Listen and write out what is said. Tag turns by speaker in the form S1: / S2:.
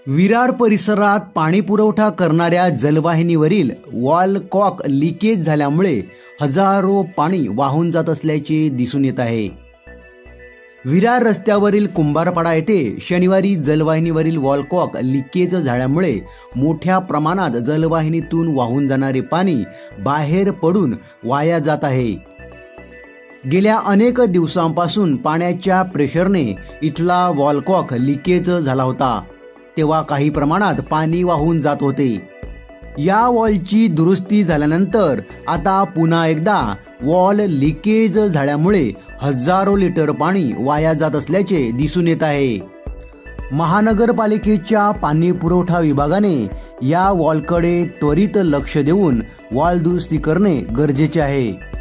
S1: विरार परिसरात पाणी पुरवठा करणाऱ्या जलवाहिनीवरील वॉल कॉक लिकेज झाल्यामुळे हजारो पाणी वाहून जात असल्याचे दिसून येत आहे। विरार रस्त्यावरील कुंभारपाडा येथे शनिवारी जलवाहिनीवरील वॉल कॉक लिकेज झाल्यामुळे मोठ्या प्रमाणात जलवाहिनीतून वाहून जाणारे पाणी बाहेर पडून वाया जात आहे। गेल्या अनेक दिवसांपासून पाण्याच्या प्रेशरने इथला वॉल कॉक लिकेज झाला होता, तेव्हा काही प्रमाणात पाणी वाहून जात होते। या वॉलची दुरुस्ती झाल्यानंतर आता पुन्हा एकदा वॉल लिकेज झाल्यामुळे हजारो लिटर पाणी वाया जात असल्याचे दिसून येत आहे। महानगरपालिकेच्या पाणी पुरवठा विभागाने या वॉलकडे त्वरित लक्ष देऊन वॉल दुरुस्ती करणे गरजेचे आहे।